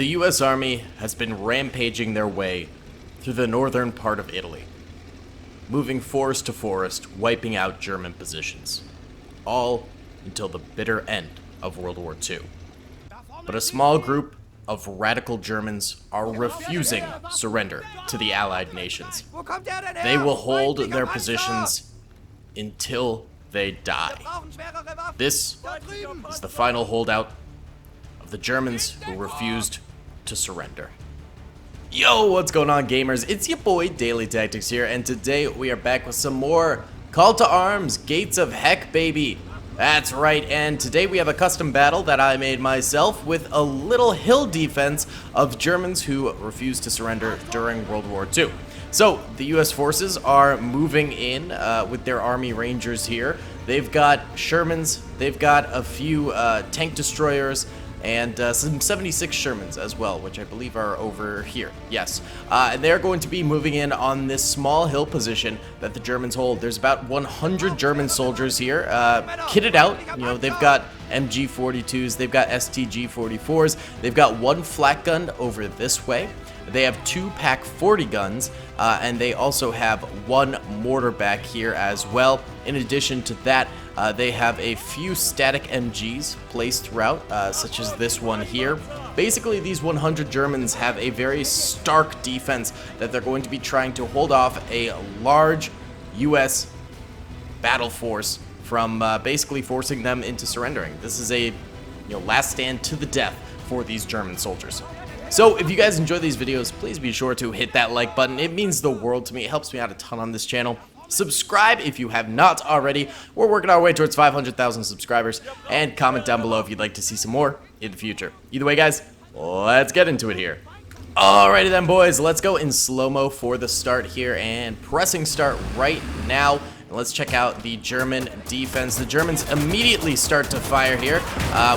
The US Army has been rampaging their way through the northern part of Italy, moving forest to forest, wiping out German positions, all until the bitter end of World War II. But a small group of radical Germans are refusing surrender to the Allied nations. They will hold their positions until they die. This is the final holdout of the Germans who refused to surrender. Yo, what's going on, gamers? It's your boy Daily Tactics here, and today we are back with some more Call to Arms, Gates of Heck, baby. That's right, and today we have a custom battle that I made myself with a little hill defense of Germans who refused to surrender during World War II. So, the US forces are moving in with their Army Rangers here. They've got Shermans, they've got a few tank destroyers, and some 76 Shermans as well, which I believe are over here. Yes. And they're going to be moving in on this small hill position that the Germans hold. There's about 100 German soldiers here, kitted out. You know, they've got MG42s, they've got STG44s, they've got one flak gun over this way. They have two PaK 40 guns, and they also have one mortar back here as well. In addition to that, they have a few static MGs placed throughout, such as this one here. Basically, these 100 Germans have a very stark defense that they're going to be trying to hold off a large US battle force from basically forcing them into surrendering. This is a last stand to the death for these German soldiers. So if you guys enjoy these videos, please be sure to hit that like button. It means the world to me. It helps me out a ton on this channel. Subscribe if you have not already. We're working our way towards 500,000 subscribers. And comment down below if you'd like to see some more in the future. Either way, guys, let's get into it here. Alrighty then, boys. Let's go in slow-mo for the start here. And pressing start right now. And let's check out the German defense. The Germans immediately start to fire here.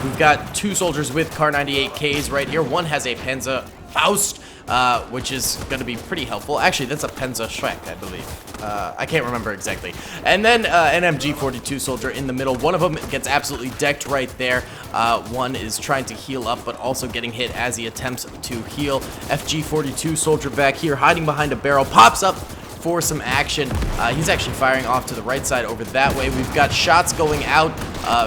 We've got two soldiers with Kar 98Ks right here. One has a Panzer Faust, which is going to be pretty helpful. Actually, that's a Panzer Schreck, I believe. I can't remember exactly. And then an MG42 soldier in the middle. One of them gets absolutely decked right there. One is trying to heal up, but also getting hit as he attempts to heal. FG42 soldier back here, hiding behind a barrel, pops up for some action. He's actually firing off to the right side over that way. We've got shots going out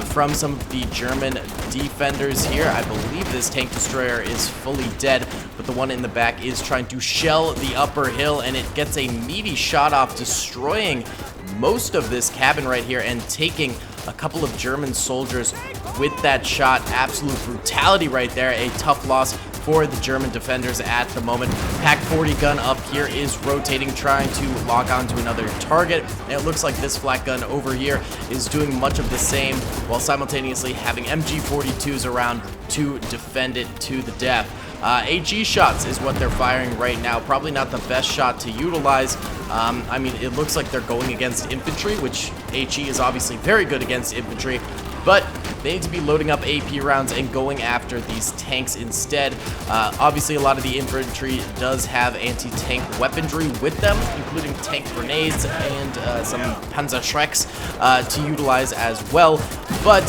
from some of the German defenders here. I believe this tank destroyer is fully dead, but the one in the back is trying to shell the upper hill, and it gets a meaty shot off, destroying most of this cabin right here and taking a couple of German soldiers with that shot. Absolute brutality right there. A tough loss for the German defenders at the moment. PaK 40 gun up here is rotating, trying to lock onto another target. And it looks like this flak gun over here is doing much of the same, while simultaneously having MG42s around to defend it to the death. HE shots is what they're firing right now. Probably not the best shot to utilize. I mean, it looks like they're going against infantry, which HE is obviously very good against infantry, but they need to be loading up AP rounds and going after these tanks instead. Obviously, a lot of the infantry does have anti-tank weaponry with them, including tank grenades and some Panzer Schrecks to utilize as well. But,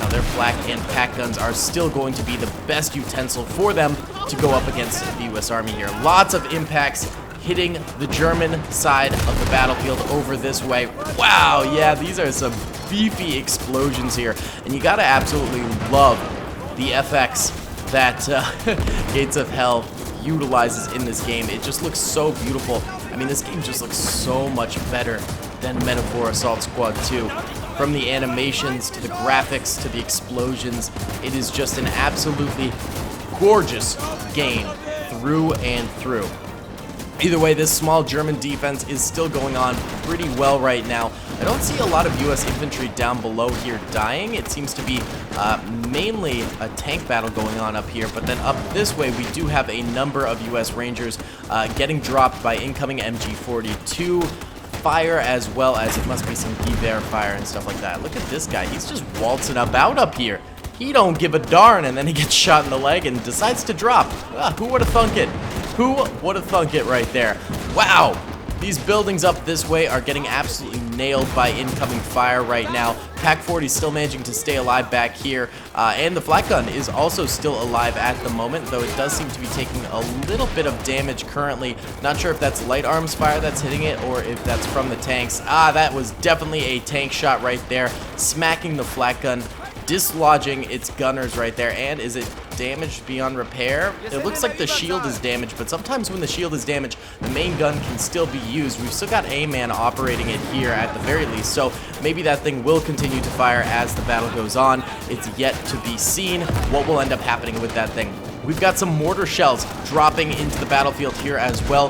their flak and PaK guns are still going to be the best utensil for them to go up against the US Army here. Lots of impacts hitting the German side of the battlefield over this way. Wow, yeah, these are some beefy explosions here, and you gotta absolutely love the FX that Gates of Hell utilizes in this game. It just looks so beautiful. I mean, this game just looks so much better than Men of War Assault Squad 2. From the animations to the graphics to the explosions, it is just an absolutely gorgeous game through and through. Either way, this small German defense is still going on pretty well right now. I don't see a lot of US infantry down below here dying. It seems to be mainly a tank battle going on up here, but then up this way we do have a number of US Rangers getting dropped by incoming MG42 fire, as well as it must be some Gewehr fire and stuff like that. Look at this guy, he's just waltzing about up here. He don't give a darn, and then he gets shot in the leg and decides to drop. Who would have thunk it? Who would have thunk it right there? Wow. These buildings up this way are getting absolutely nailed by incoming fire right now. Pac 40 is still managing to stay alive back here, and the flak gun is also still alive at the moment, though it does seem to be taking a little bit of damage currently. Not sure if that's light arms fire that's hitting it or if that's from the tanks. That was definitely a tank shot right there, smacking the flak gun, dislodging its gunners right there. And is it damaged beyond repair? It looks like the shield is damaged, but sometimes when the shield is damaged, the main gun can still be used. We've still got A-Man operating it here at the very least, so maybe that thing will continue to fire as the battle goes on. It's yet to be seen what will end up happening with that thing. We've got some mortar shells dropping into the battlefield here as well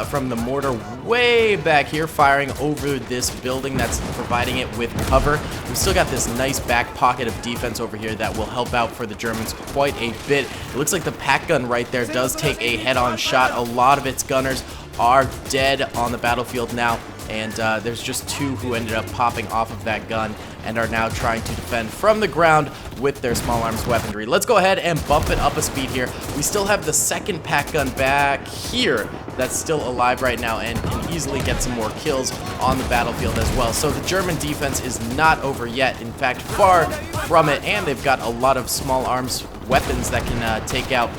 from the mortar way back here, firing over this building that's providing it with cover. We've still got this nice back pocket of defense over here that will help out for the Germans quite a bit. It looks like the pack gun right there does take a head-on shot. A lot of its gunners are dead on the battlefield now, and there's just two who ended up popping off of that gun and are now trying to defend from the ground with their small arms weaponry. Let's go ahead and bump it up a speed here. We still have the second pack gun back here that's still alive right now and can easily get some more kills on the battlefield as well. So the German defense is not over yet. In fact, far from it, and they've got a lot of small arms weapons that can take out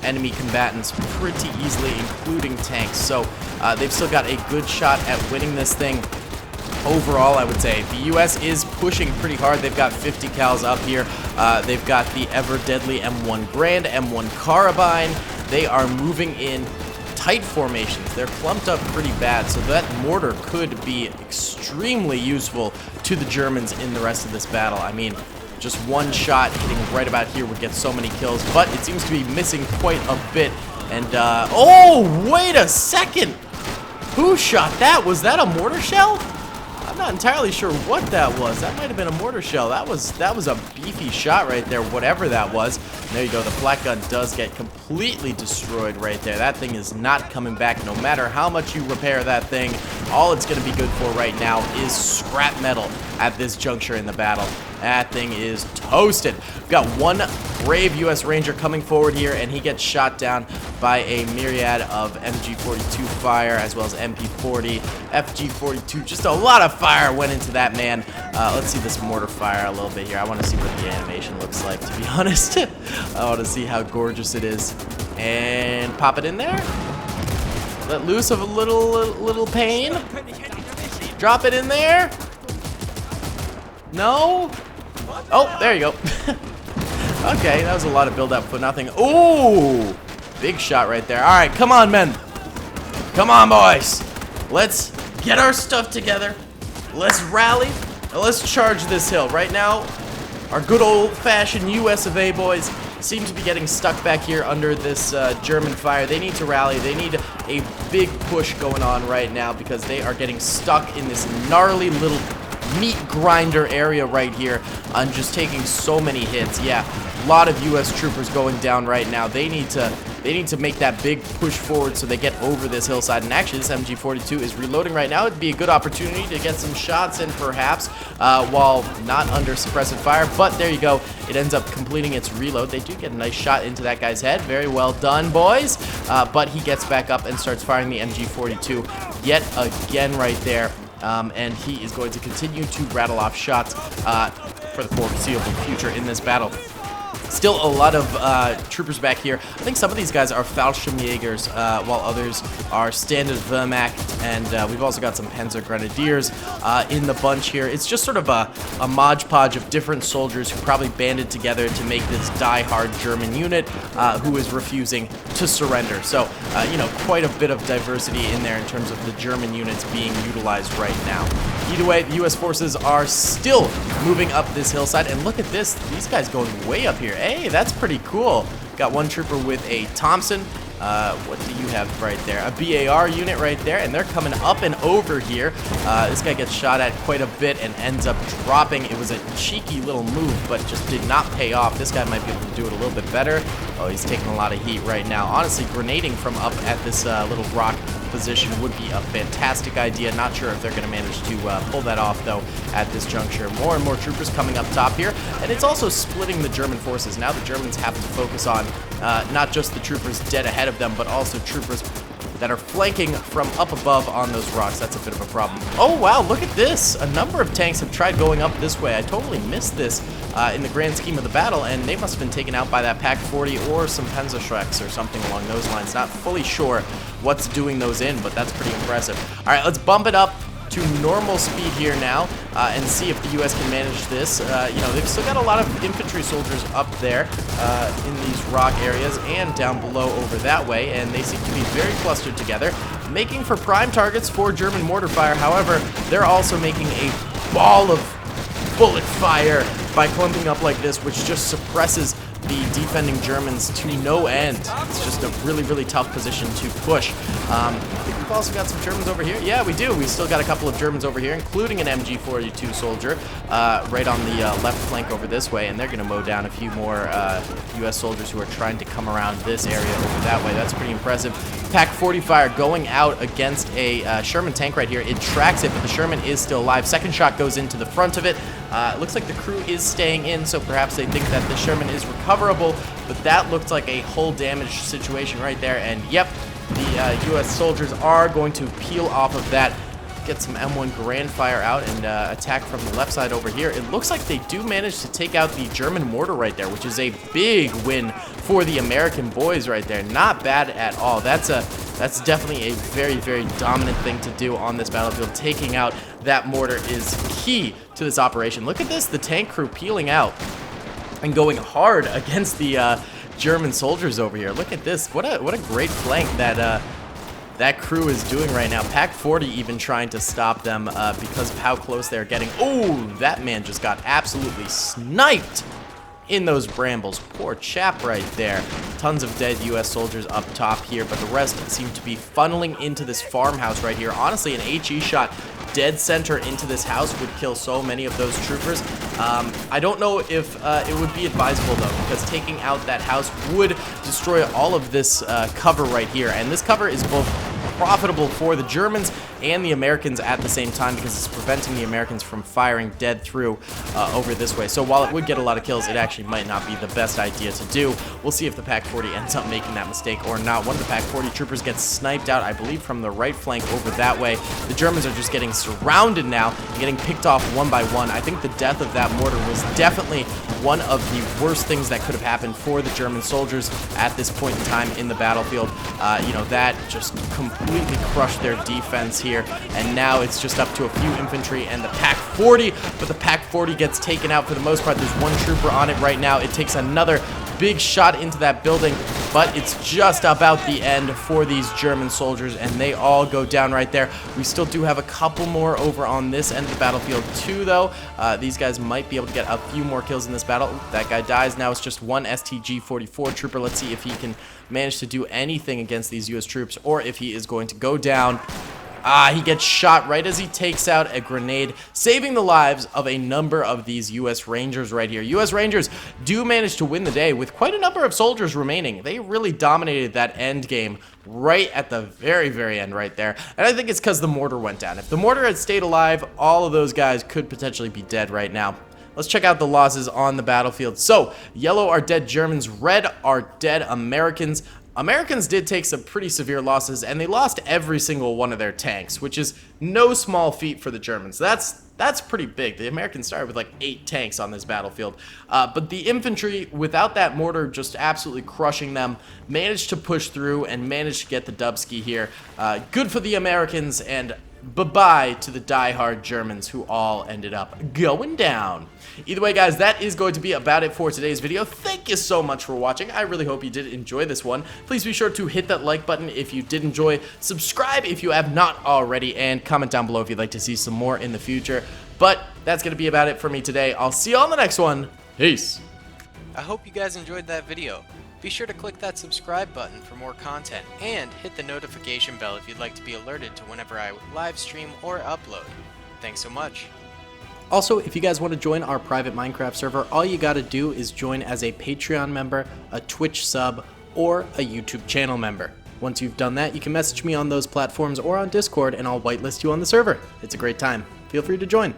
enemy combatants pretty easily, including tanks. So they've still got a good shot at winning this thing. Overall, I would say the U.S. is pushing pretty hard. They've got 50 cals up here. They've got the ever-deadly M1 Grand, M1 Carbine. They are moving in tight formations. They're clumped up pretty bad, so that mortar could be extremely useful to the Germans in the rest of this battle. I mean, just one shot hitting right about here would get so many kills, but it seems to be missing quite a bit. And, oh, wait a second! Who shot that? Was that a mortar shell? I'm not entirely sure what that was. That might have been a mortar shell. That was a beefy shot right there, whatever that was. And there you go. The flak gun does get completely destroyed right there. That thing is not coming back no matter how much you repair that thing. All it's going to be good for right now is scrap metal at this juncture in the battle. That thing is toasted. We've got one brave U.S. Ranger coming forward here, and he gets shot down by a myriad of MG42 fire, as well as MP40, FG42. Just a lot of fire went into that man. Let's see this mortar fire a little bit here. I want to see what the animation looks like, to be honest. I want to see how gorgeous it is. And pop it in there. Let loose of a little pain. Drop it in there. No? Oh, there you go. Okay, that was a lot of build-up for nothing. Ooh! Big shot right there. All right, come on, men. Come on, boys. Let's get our stuff together. Let's rally, and let's charge this hill. Right now, our good old-fashioned US of A boys seem to be getting stuck back here under this German fire. They need to rally. They need a big push going on right now because they are getting stuck in this gnarly little meat grinder area right here and just taking so many hits. Yeah, a lot of U.S. troopers going down right now. They need to make that big push forward so they get over this hillside. And actually, this MG42 is reloading right now. It'd be a good opportunity to get some shots in, perhaps, while not under suppressive fire. But there you go. It ends up completing its reload. They do get a nice shot into that guy's head. Very well done, boys. But he gets back up and starts firing the MG42 yet again right there. And he is going to continue to rattle off shots for the foreseeable future in this battle. Still a lot of troopers back here. I think some of these guys are Fallschirmjägers, while others are standard Wehrmacht, and we've also got some Panzer Grenadiers in the bunch here. It's just sort of a modge podge of different soldiers who probably banded together to make this die-hard German unit who is refusing to surrender. So, you know, quite a bit of diversity in there in terms of the German units being utilized right now. Either way, the U.S. forces are still moving up this hillside, and look at this. These guys going way up here. Hey, that's pretty cool. Got one trooper with a Thompson. What do you have right there? A BAR unit right there, and they're coming up and over here. This guy gets shot at quite a bit and ends up dropping. It was a cheeky little move, but just did not pay off. This guy might be able to do it a little bit better. Oh, he's taking a lot of heat right now. Honestly, grenading from up at this little rock position would be a fantastic idea. Not sure if they're going to manage to pull that off, though, at this juncture. More and more troopers coming up top here, and it's also splitting the German forces. Now the Germans have to focus on not just the troopers dead ahead of them, but also troopers that are flanking from up above on those rocks. That's a bit of a problem. Oh, wow, look at this. A number of tanks have tried going up this way. I totally missed this in the grand scheme of the battle, and they must have been taken out by that Pack 40 or some Panzerschrecks or something along those lines. Not fully sure what's doing those in, but that's pretty impressive. All right, let's bump it up to normal speed here now and see if the U.S. can manage this. You know, they've still got a lot of infantry soldiers up there in these rock areas and down below over that way, and they seem to be very clustered together, making for prime targets for German mortar fire. However, they're also making a ball of bullet fire by clumping up like this, which just suppresses the defending Germans to no end. It's just a really, really tough position to push. I think we've also got some Germans over here. Yeah, we do. We still got a couple of Germans over here, including an MG42 soldier right on the left flank over this way, and they're going to mow down a few more U.S. soldiers who are trying to come around this area over that way. That's pretty impressive. Pack 40 fire going out against a Sherman tank right here. It tracks it, but the Sherman is still alive. Second shot goes into the front of it. It looks like the crew is staying in, so perhaps they think that the Sherman is recoverable, but that looked like a hull damage situation right there, and yep, the U.S. soldiers are going to peel off of that, get some M1 Grand Fire out, and attack from the left side over here. It looks like they do manage to take out the German mortar right there, which is a big win for the American boys right there. Not bad at all. That's definitely a very, very dominant thing to do on this battlefield. Taking out that mortar is key to this operation. Look at this, the tank crew peeling out and going hard against the German soldiers over here. Look at this. What a great flank that crew is doing right now. Pack 40 even trying to stop them because of how close they're getting. Oh, that man just got absolutely sniped in those brambles. Poor chap right there. Tons of dead U.S. soldiers up top here, but the rest seem to be funneling into this farmhouse right here. Honestly, an HE shot dead center into this house would kill so many of those troopers. I don't know if it would be advisable, though, because taking out that house would destroy all of this cover right here, and this cover is both profitable for the Germans and the Americans at the same time because it's preventing the Americans from firing dead through over this way. So while it would get a lot of kills, it actually might not be the best idea to do. We'll see if the Pack 40 ends up making that mistake or not. One of the Pack 40 troopers gets sniped out, I believe, from the right flank over that way. The Germans are just getting surrounded now and getting picked off one by one. I think the death of that mortar was definitely one of the worst things that could have happened for the German soldiers at this point in time in the battlefield. You know, that just completely crushed their defense here, and now it's just up to a few infantry and the Pack 40, but the Pack 40 gets taken out for the most part. There's one trooper on it right now. It takes another big shot into that building, but it's just about the end for these German soldiers, and they all go down right there. We still do have a couple more over on this end of the battlefield too, though. These guys might be able to get a few more kills in this battle. That guy dies. Now it's just one STG-44 trooper. Let's see if he can manage to do anything against these U.S. troops, or if he is going to go down. He gets shot right as he takes out a grenade, saving the lives of a number of these U.S. Rangers right here. U.S. Rangers do manage to win the day with quite a number of soldiers remaining. They really dominated that end game right at the very, very end right there. And I think it's because the mortar went down. If the mortar had stayed alive, all of those guys could potentially be dead right now. Let's check out the losses on the battlefield. So, yellow are dead Germans, red are dead Americans. Americans did take some pretty severe losses, and they lost every single one of their tanks, which is no small feat for the Germans. That's pretty big. The Americans started with like 8 tanks on this battlefield. But the infantry, without that mortar just absolutely crushing them, managed to push through and managed to get the dubski here. Good for the Americans, and bye-bye to the die-hard Germans who all ended up going down. Either way, guys, that is going to be about it for today's video. Thank you so much for watching. I really hope you did enjoy this one. Please be sure to hit that like button if you did enjoy, subscribe if you have not already, and comment down below if you'd like to see some more in the future. But that's going to be about it for me today. I'll see you on the next one. Peace. I hope you guys enjoyed that video. Be sure to click that subscribe button for more content, and hit the notification bell if you'd like to be alerted to whenever I live stream or upload. Thanks so much. Also, if you guys want to join our private Minecraft server, all you got to do is join as a Patreon member, a Twitch sub, or a YouTube channel member. Once you've done that, you can message me on those platforms or on Discord, and I'll whitelist you on the server. It's a great time. Feel free to join.